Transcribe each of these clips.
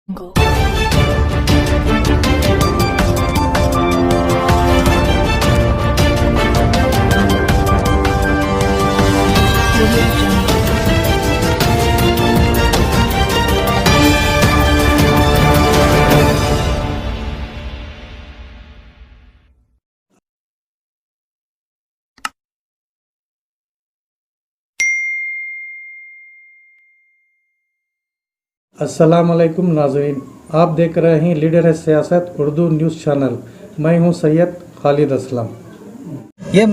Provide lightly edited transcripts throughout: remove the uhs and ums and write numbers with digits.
Go. अस्सलाम वालेकुम नाज़रीन, आप देख रहे हैं लीडर है सियासत उर्दू न्यूज़ चैनल। मैं हूं सैयद खालिद असलम। ये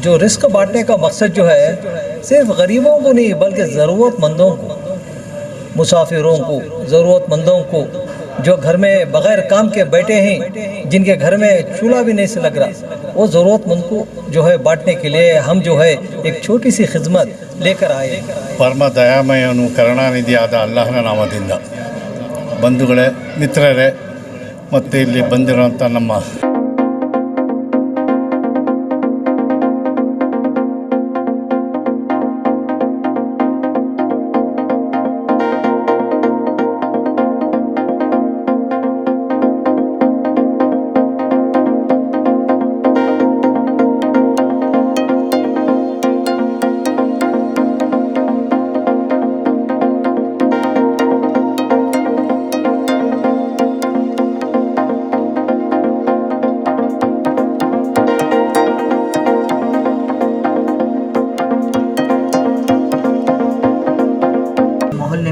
जो रिस्क बांटने का मकसद जो है सिर्फ गरीबों को नहीं बल्कि ज़रूरतमंदों को, मुसाफिरों को, ज़रूरतमंदों को जो घर में बग़ैर काम के बैठे हैं, जिनके घर में चूल्हा भी नहीं से लग रहा, वो ज़रूरतमंद को जो है बांटने के लिए हम जो है एक छोटी सी खिदमत लेकर आए। ಪರಮ ದಯಾಮಯನು ಕರುಣಾನಿಧಿಯಾದ ಅಲ್ಲಾಹನ ನಾಮದಿಂದ ಬಂಧುಗಳೇ, ಮಿತ್ರರೇ, ಮತ್ತು ಇಲ್ಲಿ ಬಂದಿರುವಂಥ ನಮ್ಮ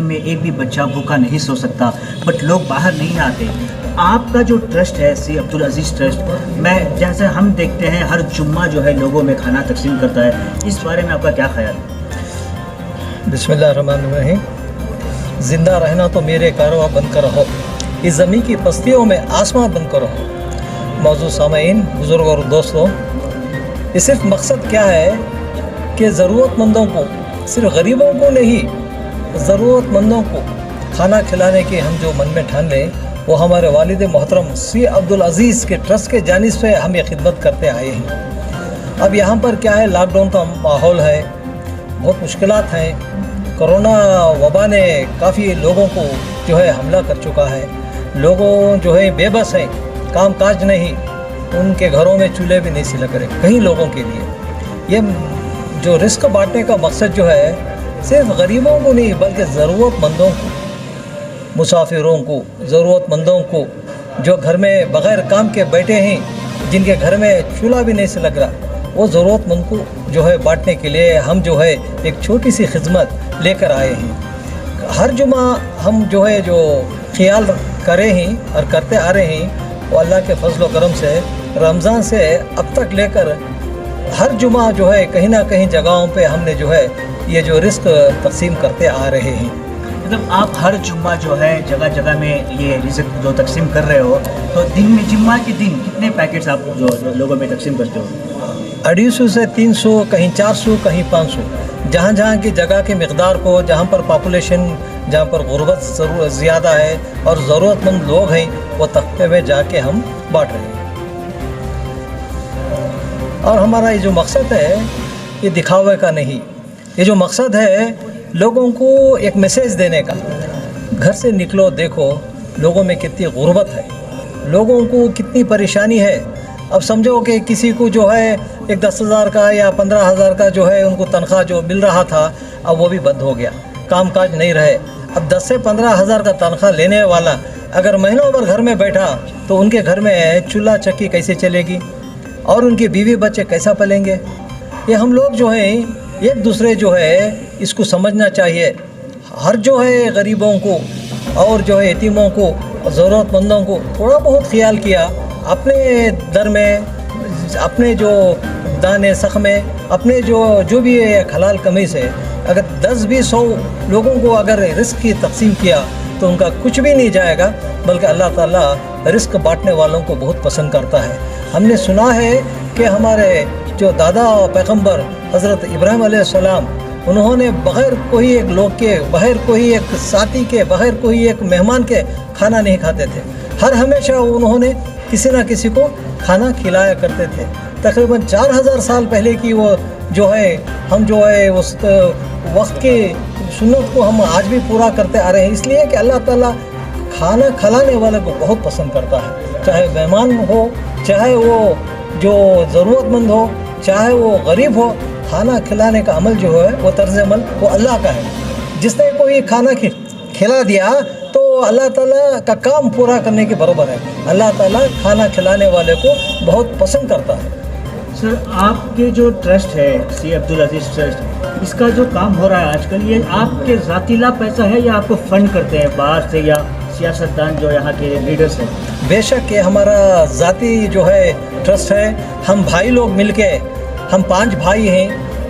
में एक भी बच्चा भूखा नहीं सो सकता, बट लोग बाहर नहीं आते। आपका जो ट्रस्ट है सी अब्दुल अजीज़ ट्रस्ट, मैं जैसे हम देखते हैं हर जुम्मा जो है लोगों में खाना तकसीम करता है, इस बारे में आपका क्या ख्याल है? बिस्मिल्लाहिर्रहमानिर्रहीम। ज़िंदा रहना तो मेरे कारवां बन कर रहो, इस ज़मीन की पस्तियों में आसमान बन कर रहो। मौजूद सामईन, बुज़ुर्ग और दोस्तों, ये सिर्फ मकसद क्या है कि ज़रूरतमंदों को, सिर्फ गरीबों को नहीं, ज़रूरतमंदों को खाना खिलाने की हम जो मन में ठान लें, वो हमारे वालिद मोहतरम सी अब्दुल अजीज़ के ट्रस्ट के जानिब से हम ये खिदमत करते आए हैं। अब यहाँ पर क्या है, लॉकडाउन का माहौल है, बहुत मुश्किलात हैं, कोरोना वबा ने काफ़ी लोगों को जो है हमला कर चुका है। लोगों जो है बेबस हैं, काम काज नहीं, उनके घरों में चूल्हे भी नहीं सिलक रहे कई लोगों के लिए। ये जो रिस्क बांटने का मकसद जो है सिर्फ गरीबों को नहीं बल्कि ज़रूरतमंदों को, मुसाफिरों को, ज़रूरतमंदों को जो घर में बग़ैर काम के बैठे हैं, जिनके घर में चूल्हा भी नहीं से लग रहा, वो ज़रूरतमंद को जो है बांटने के लिए हम जो है एक छोटी सी खिदमत लेकर आए हैं। हर जुमा हम जो है जो ख्याल करे हैं और करते आ रहे हैं, वो अल्लाह के फजल व करम से रमज़ान से अब तक लेकर हर जुमा जो है कहीं ना कहीं जगहों पे हमने जो है ये जो रिस्क तकसीम करते आ रहे हैं। मतलब आप हर जुम्मा जो है जगह जगह में ये रिज़्क़ जो तकसीम कर रहे हो, तो दिन में जुम्मा के दिन कितने पैकेट्स आप जो लोगों में तकसीम करते हो? 250 से 300, कहीं 400, कहीं 500, जहाँ जहाँ की जगह के मकदार को, जहाँ पर पॉपुलेशन, जहाँ पर गुर्बत ज़्यादा है और ज़रूरतमंद लोग हैं, वो तख्ते में जाके हम बांट रहे हैं। और हमारा ये जो मकसद है, ये दिखावे का नहीं, ये जो मकसद है लोगों को एक मैसेज देने का। घर से निकलो, देखो लोगों में कितनी गुर्बत है, लोगों को कितनी परेशानी है। अब समझो कि किसी को जो है एक 10,000 का या 15,000 का जो है उनको तनख्वाह जो मिल रहा था, अब वो भी बंद हो गया, काम काज नहीं रहे। अब 10 से 15,000 का तनख्वाह लेने वाला अगर महीनों भर घर में बैठा तो उनके घर में चूल्हा चक्की कैसे चलेगी और उनके बीवी बच्चे कैसा पलेंगे? ये हम लोग जो हैं एक दूसरे जो है इसको समझना चाहिए। हर जो है गरीबों को और जो है यतीमों को, ज़रूरतमंदों को थोड़ा बहुत ख्याल किया, अपने दर में, अपने जो दाने सख में, अपने जो भी हलाल कमी से अगर 10-20 लोगों को अगर रिस्क की तकसीम किया तो उनका कुछ भी नहीं जाएगा, बल्कि अल्लाह ताला रिस्क बांटने वालों को बहुत पसंद करता है। हमने सुना है कि हमारे जो दादा पैगम्बर हज़रत इब्राहिम अलैहिस्सलाम, उन्होंने बग़ैर कोई एक लोग के, बग़ैर कोई एक साथी के, बग़ैर कोई एक मेहमान के खाना नहीं खाते थे। हर हमेशा उन्होंने किसी न किसी को खाना खिलाया करते थे। तकरीबन 4000 साल पहले की वो जो है हम जो है उस वक्त की सुन्नत को हम आज भी पूरा करते आ रहे हैं, इसलिए कि अल्लाह ताला खाना खिलाने वाले को बहुत पसंद करता है, चाहे मेहमान हो, चाहे वो जो ज़रूरतमंद हो, चाहे वो गरीब हो। खाना खिलाने का अमल जो है वो तर्ज अमल वो अल्लाह का है। जिसने कोई खाना खिला दिया तो अल्लाह ताला का काम पूरा करने के बराबर है। अल्लाह ताला खाना खिलाने वाले को बहुत पसंद करता है। सर, आपके जो ट्रस्ट है सी अब्दुल अजीज़ ट्रस्ट, इसका जो काम हो रहा है आजकल, ये आपके ज़ातीला पैसा है या आपको फंड करते हैं बाहर से या सियासतदान जो यहाँ के लीडर्स हैं? बेशक ये हमारा ज़ाती जो है ट्रस्ट है। हम भाई लोग मिलके, हम 5 भाई हैं,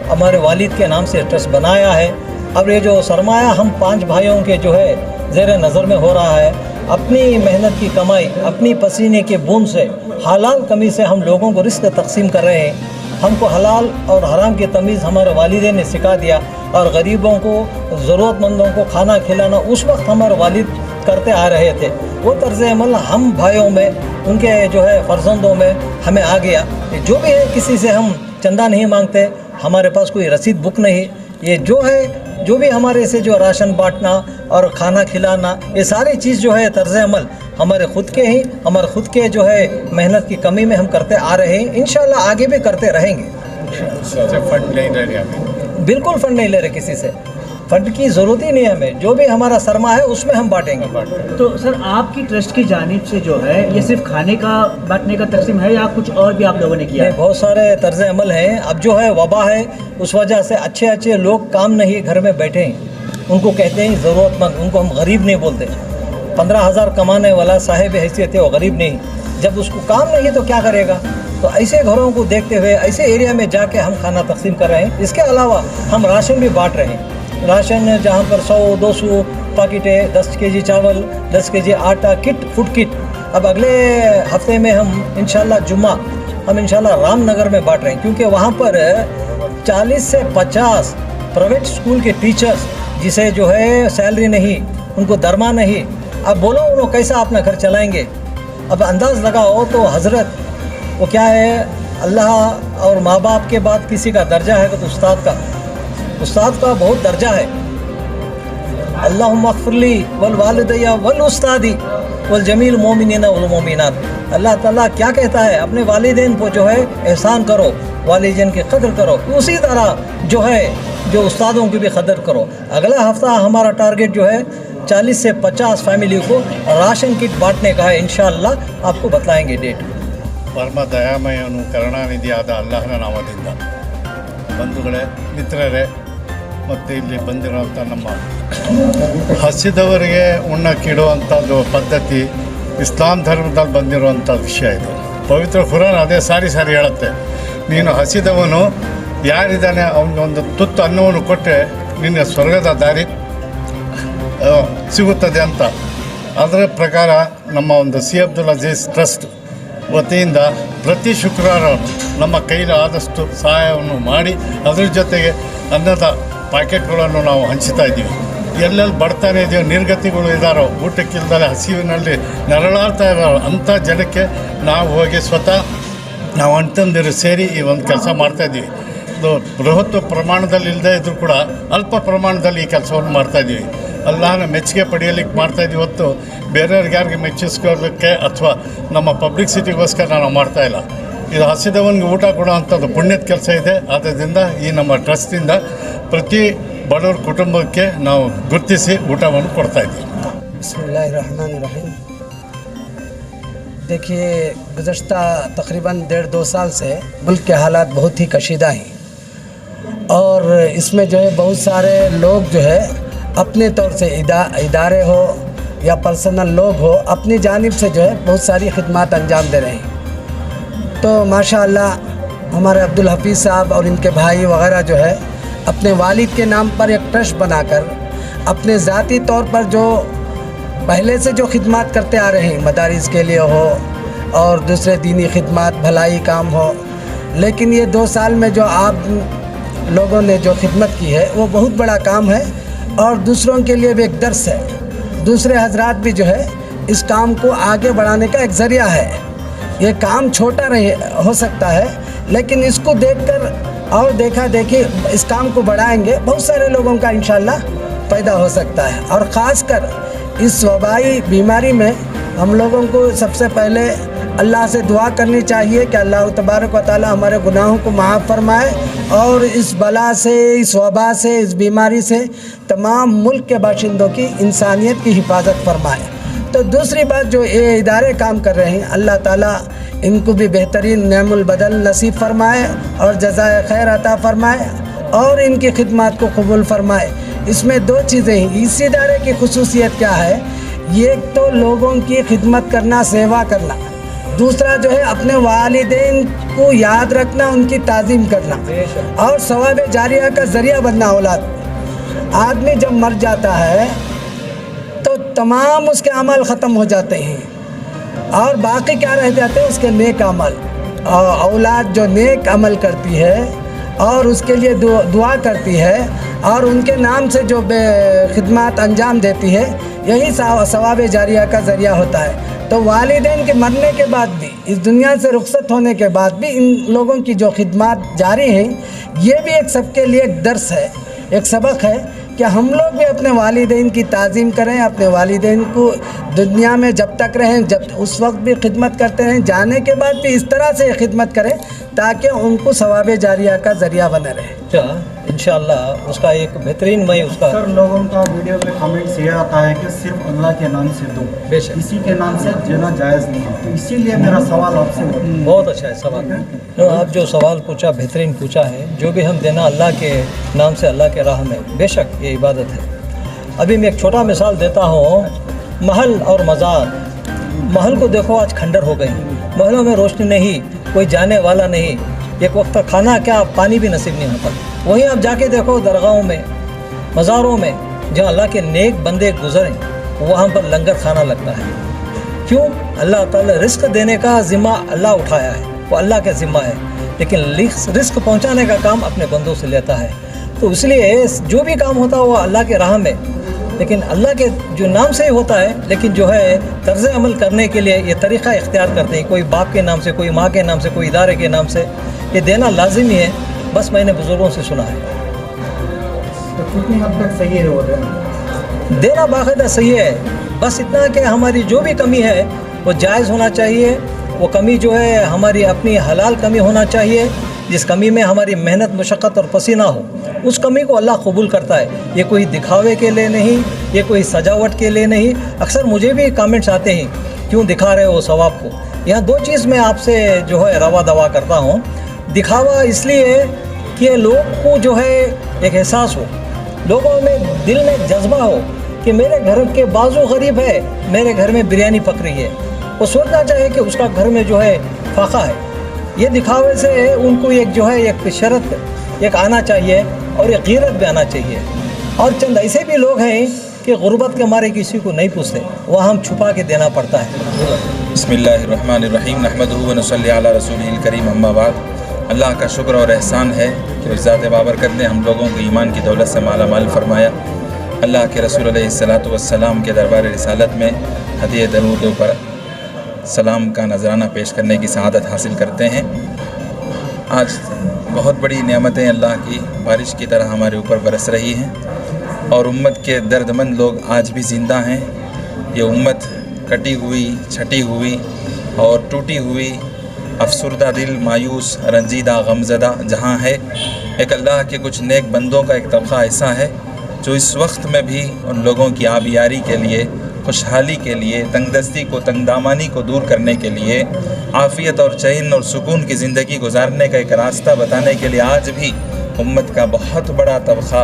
हमारे वालिद के नाम से ट्रस्ट बनाया है। अब ये जो सरमाया हम 5 भाइयों के जो है ज़ेर नज़र में हो रहा है, अपनी मेहनत की कमाई, अपनी पसीने के बूंद से, हलाल कमी से हम लोगों को रिस्क तकसीम कर रहे हैं। हमको हलाल और हराम की तमीज़ हमारे वालिदैन ने सिखा दिया और गरीबों को, ज़रूरतमंदों को खाना खिलाना उस वक्त हमारे वालिद करते आ रहे थे। वो तर्ज़ अमल हम भाइयों में, उनके जो है फ़र्जंदों में हमें आ गया। जो भी है, किसी से हम चंदा नहीं मांगते, हमारे पास कोई रसीद बुक नहीं। ये जो है, जो भी हमारे से जो राशन बांटना और खाना खिलाना, ये सारी चीज़ जो है तर्ज़ अमल हमारे ख़ुद के ही, हमारे ख़ुद के जो है मेहनत की कमी में हम करते आ रहे हैं। इंशाल्लाह आगे भी करते रहेंगे। फंड नहीं ले रहे अभी? बिल्कुल फ़ंड नहीं ले रहे किसी से, फ़ंड की ज़रूरत ही नहीं है हमें। जो भी हमारा सरमा है उसमें हम बांटेंगे। तो सर, आपकी ट्रस्ट की जानिब से जो है ये सिर्फ खाने का बांटने का तकसीम है या कुछ और भी आप लोगों ने किया है? बहुत सारे तर्ज़ अमल हैं। अब जो है वबा है, उस वजह से अच्छे अच्छे लोग काम नहीं, घर में बैठे हैं, उनको कहते हैं ज़रूरतमंद, उनको हम गरीब नहीं बोलते। 15,000 कमाने वाला साहिब हैसियत है, वो गरीब नहीं। जब उसको काम नहीं तो क्या करेगा? तो ऐसे घरों को देखते हुए ऐसे एरिया में जाके हम खाना तकसीम कर रहे हैं। इसके अलावा हम राशन भी बांट रहे हैं। राशन जहाँ पर 100-200 पैकेटें, 10 केजी चावल, 10 केजी आटा, किट, फूड किट। अब अगले हफ्ते में हम इंशाल्लाह जुम्मा हम इंशाल्लाह रामनगर में बांट रहे हैं, क्योंकि वहाँ पर 40 से 50 प्राइवेट स्कूल के टीचर्स जिसे जो है सैलरी नहीं, उनको दरमा नहीं। अब बोलो उन्होंने कैसा अपना घर चलाएंगे? अब अंदाज़ लगाओ तो हज़रत वो क्या है, अल्लाह और माँ बाप के बाद किसी का दर्जा है तो उस्ताद का बहुत दर्जा है। अल्लाहुम्मा अग़फ़िरली वल वालिदैया वल उस्तादी वल जमील मोमिनीना वल मोमिनात। अल्लाह ताला क्या कहता है? अपने वालिदैन को जो है एहसान करो, वालिदैन की कदर करो, उसी तरह जो है जो उस्तादों की भी कदर करो। अगला हफ्ता हमारा टारगेट जो है 40 से 50 फैमिली को राशन किट बांटने का है। इंशाअल्लाह आपको बताएंगे डेट। ಪರಮ ದಯಾಮಯನು ಕರುಣಾನಿಧಿಯಾದ ಅಲ್ಲಾಹನ ನಾಮದಿಂದ ಬಂಧುಗಳೇ, ಮಿತ್ರರೇ, ಮತ್ತು ಇಲ್ಲಿ ಬಂದಿರುವಂಥ ನಮ್ಮ ಹಸಿದವರಿಗೆ ಉಣ್ಣಕ್ಕಿಡುವಂಥದ್ದು ಪದ್ಧತಿ ಇಸ್ಲಾಂ ಧರ್ಮದಲ್ಲಿ ಬಂದಿರುವಂಥ ವಿಷಯ ಇದು. ಪವಿತ್ರ ಖುರಾನ್ ಅದೇ ಸಾರಿ ಹೇಳುತ್ತೆ, ನೀನು ಹಸಿದವನು ಯಾರಿದ್ದಾನೆ ಅವನಿಗೊಂದು ತುತ್ತು ಅನ್ನವನ್ನು ಕೊಟ್ಟರೆ ನಿನ್ನ ಸ್ವರ್ಗದ ದಾರಿ ಸಿಗುತ್ತದೆ ಅಂತ. ಅದರ ಪ್ರಕಾರ ನಮ್ಮ ಒಂದು ಸಿ ಅಬ್ದುಲ್ ಅಜೀಜ್ ಟ್ರಸ್ಟ್ ವತಿಯಿಂದ ಪ್ರತಿ ಶುಕ್ರವಾರ ನಮ್ಮ ಕೈಲಿ ಆದಷ್ಟು ಸಹಾಯವನ್ನು ಮಾಡಿ ಅದರ ಜೊತೆಗೆ ಅನ್ನದ ಪ್ಯಾಕೆಟ್ಗಳನ್ನು ನಾವು ಹಂಚ್ತಾ ಇದ್ದೀವಿ. ಎಲ್ಲೆಲ್ಲಿ ಬಡತಾನೆ ಇದೆಯೋ, ನಿರ್ಗತಿಗಳು ಇದ್ದಾರೋ, ಊಟಕ್ಕಿಲ್ದಲೆ ಹಸಿವಿನಲ್ಲಿ ನರಳಾಡ್ತಾ ಇದ್ದಾರೋ ಅಂಥ ಜನಕ್ಕೆ ನಾವು ಹೋಗಿ ಸ್ವತಃ ನಾವು ಅಣ್ತಂದಿರು ಸೇರಿ ಈ ಒಂದು ಕೆಲಸ ಮಾಡ್ತಾಯಿದ್ದೀವಿ. ಇದು ಬೃಹತ್ ಪ್ರಮಾಣದಲ್ಲಿ ಇಲ್ಲದೇ ಇದ್ದರೂ ಕೂಡ ಅಲ್ಪ ಪ್ರಮಾಣದಲ್ಲಿ ಈ ಕೆಲಸವನ್ನು ಮಾಡ್ತಾಯಿದ್ದೀವಿ. ಅಲ್ಲಾಹನ ಮೆಚ್ಚುಗೆ ಪಡೆಯಲಿಕ್ಕೆ ಮಾಡ್ತಾಯಿದ್ದೀವಿ ಹೊತ್ತು ಬೇರೆಯವ್ರಿಗೆ ಯಾರಿಗೆ ಮೆಚ್ಚಿಸ್ಕೊಳ್ಳೋಕ್ಕೆ ಅಥವಾ ನಮ್ಮ ಪಬ್ಲಿಸಿಟಿಗೋಸ್ಕರ ನಾವು ಮಾಡ್ತಾಯಿಲ್ಲ. ಇದು ಹಸಿದವನಿಗೆ ಊಟ ಕೊಡೋ ಅಂಥದ್ದು ಪುಣ್ಯದ ಕೆಲಸ ಇದೆ. ಆದ್ದರಿಂದ ಈ ನಮ್ಮ ಟ್ರಸ್ಟಿಂದ ಪ್ರತಿ ಬಡವ್ರ ಕುಟುಂಬಕ್ಕೆ ನಾವು ಗುರುತಿಸಿ ಊಟವನ್ನು ಕೊಡ್ತಾಯಿದ್ದೀವಿ. बिस्मिल्लाहिर्रहमानिर्रहीम। देखिए, गुज़श्ता तकरीबन 1.5-2 साल से मुल्क के हालात बहुत ही कशीदा हैं और इसमें जो है बहुत सारे लोग जो है अपने तौर से इदारे हो या पर्सनल लोग हो, अपनी जानिब से जो है बहुत सारी खिदमत अंजाम दे रहे हैं। तो माशाअल्लाह हमारे अब्दुल हफीज़ साहब और इनके भाई वग़ैरह जो है अपने वालिद के नाम पर एक ट्रस्ट बनाकर अपने ज़ाती तौर पर जो पहले से जो खिदमत करते आ रहे हैं, मदारिस के लिए हो और दूसरे दीनी खिदमत, भलाई काम हो, लेकिन ये 2 साल में जो आप लोगों ने जो खिदमत की है वो बहुत बड़ा काम है और दूसरों के लिए भी एक दर्स है। दूसरे हजरात भी जो है इस काम को आगे बढ़ाने का एक ज़रिया है। ये काम छोटा हो सकता है, लेकिन इसको देखकर और देखा देखी इस काम को बढ़ाएंगे, बहुत सारे लोगों का इंशाल्लाह पैदा हो सकता है। और ख़ासकर اس وبائی بیماری میں ہم لوگوں کو سب سے پہلے اللہ سے دعا کرنی چاہیے کہ اللہ تبارک و تعالی ہمارے گناہوں کو معاف فرمائے اور اس بلا سے، اس وبا سے، اس بیماری سے تمام ملک کے باشندوں کی، انسانیت کی حفاظت فرمائے۔ تو دوسری بات، جو یہ ادارے کام کر رہے ہیں، اللہ تعالیٰ ان کو بھی بہترین نعم البدل نصیب فرمائے اور جزائے خیر عطا فرمائے اور ان کی خدمات کو قبول فرمائے۔ اس میں دو چیزیں ہیں۔ اس ادارے کی خصوصیت کیا ہے؟ ایک تو لوگوں کی خدمت کرنا، سیوا کرنا، دوسرا جو ہے اپنے والدین کو یاد رکھنا، ان کی تعظیم کرنا اور ثواب جاریہ کا ذریعہ بننا اولاد۔ آدمی جب مر جاتا ہے تو تمام اس کے عمل ختم ہو جاتے ہیں اور باقی کیا رہ جاتے ہیں؟ اس کے نیک عمل۔ اولاد جو نیک عمل کرتی ہے اور اس کے لیے دعا کرتی ہے اور ان کے نام سے جو خدمات انجام دیتی ہے، یہی ثواب جاریہ کا ذریعہ ہوتا ہے۔ تو والدین کے مرنے کے بعد بھی، اس دنیا سے رخصت ہونے کے بعد بھی ان لوگوں کی جو خدمات جاری ہیں، یہ بھی ایک سب کے لیے ایک درس ہے، ایک سبق ہے کہ ہم لوگ بھی اپنے والدین کی تعظیم کریں، اپنے والدین کو دنیا میں جب تک رہیں، جب اس وقت بھی خدمت کرتے رہیں، جانے کے بعد بھی اس طرح سے خدمت کریں تاکہ ان کو ثواب جاریہ کا ذریعہ بنے رہے۔ انشاءاللہ اس کا ایک بہترین میں اس کا سر لوگوں کا ویڈیو میں کمنٹس یہ آتا ہے کہ صرف اللہ کے نام سے دو، بے شک کسی کے نام سے دینا جائز نہیں ہے، تو اسی لیے میرا سوال آپ سے ہے۔ بہت اچھا ہے سوال۔ آپ جو سوال پوچھا بہترین پوچھا ہے۔ جو بھی ہم دینا اللہ کے نام سے، اللہ کے راہ میں، بے شک یہ عبادت ہے۔ ابھی میں ایک چھوٹا مثال دیتا ہوں، محل اور مزار۔ محل کو دیکھو آج کھنڈر ہو گئی، محلوں میں روشنی نہیں، کوئی جانے والا نہیں، ایک وقت کھانا کیا پانی بھی نصیب نہیں ہوتا۔ وہیں آپ جا کے دیکھو درگاہوں میں، مزاروں میں، جہاں اللہ کے نیک بندے گزریں، وہاں پر لنگر کھانا لگتا ہے۔ کیوں؟ اللہ تعالیٰ رزق دینے کا ذمہ اللہ اٹھایا ہے، وہ اللہ کا ذمہ ہے، لیکن رزق پہنچانے کا کام اپنے بندوں سے لیتا ہے۔ تو اس لیے جو بھی کام ہوتا ہے وہ اللہ کے راہ میں، لیکن اللہ کے جو نام سے ہی ہوتا ہے، لیکن جو ہے طرز عمل کرنے کے لیے یہ طریقہ اختیار کرتے ہیں، کوئی باپ کے نام سے، کوئی ماں کے نام سے، کوئی ادارے کے نام سے، یہ دینا لازمی ہے۔ بس میں نے بزرگوں سے سنا ہے۔ تو کتنی حد تک صحیح ہے وہ دینا باقاعدہ صحیح ہے، بس اتنا کہ ہماری جو بھی کمی ہے وہ جائز ہونا چاہیے، وہ کمی جو ہے ہماری اپنی حلال کمی ہونا چاہیے، جس کمی میں ہماری محنت، مشقت اور پسینہ ہو، اس کمی کو اللہ قبول کرتا ہے۔ یہ کوئی دکھاوے کے لیے نہیں، یہ کوئی سجاوٹ کے لیے نہیں۔ اکثر مجھے بھی کامنٹس آتے ہیں، کیوں دکھا رہے ہو ثواب کو؟ یہاں دو چیز میں آپ سے جو ہے روا دوا کرتا ہوں۔ دکھاوا اس لیے کہ لوگ کو جو ہے ایک احساس ہو، لوگوں میں دل میں جذبہ ہو کہ میرے گھر کے بازو غریب ہے، میرے گھر میں بریانی پک رہی ہے، وہ سوچنا چاہے کہ اس کا گھر میں جو ہے فاقہ ہے۔ یہ دکھاوے سے ان کو ایک جو ہے ایک شرط ایک آنا چاہیے اور ایک غیرت بھی آنا چاہیے۔ اور چند ایسے بھی لوگ ہیں کہ غربت کے مارے کسی کو نہیں پوچھتے، وہ ہم چھپا کے دینا پڑتا ہے۔ بسم اللہ الرحمن الرحیم، نحمدہ و نصلی علی رسولہ الکریم، اما بعد۔ اللہ کا شکر اور احسان ہے کہ اس ذات بابرکت نے ہم لوگوں کو ایمان کی دولت سے مالا مال فرمایا۔ اللہ کے رسول علیہ الصلاۃ والسلام کے دربار رسالت میں ہدیہ درود پر سلام کا نذرانہ پیش کرنے کی سعادت حاصل کرتے ہیں۔ آج بہت بڑی نعمتیں اللہ کی بارش کی طرح ہمارے اوپر برس رہی ہیں اور امت کے درد مند لوگ آج بھی زندہ ہیں۔ یہ امت کٹی ہوئی، چھٹی ہوئی اور ٹوٹی ہوئی، افسردہ دل، مایوس، رنجیدہ، غمزدہ جہاں ہے، ایک اللہ کے کچھ نیک بندوں کا ایک طبقہ ایسا ہے جو اس وقت میں بھی ان لوگوں کی آبیاری کے لیے، خوشحالی کے لیے، تنگ دستی کو، تنگ دامانی کو دور کرنے کے لیے، عافیت اور چین اور سکون کی زندگی گزارنے کا ایک راستہ بتانے کے لیے آج بھی امت کا بہت بڑا طبقہ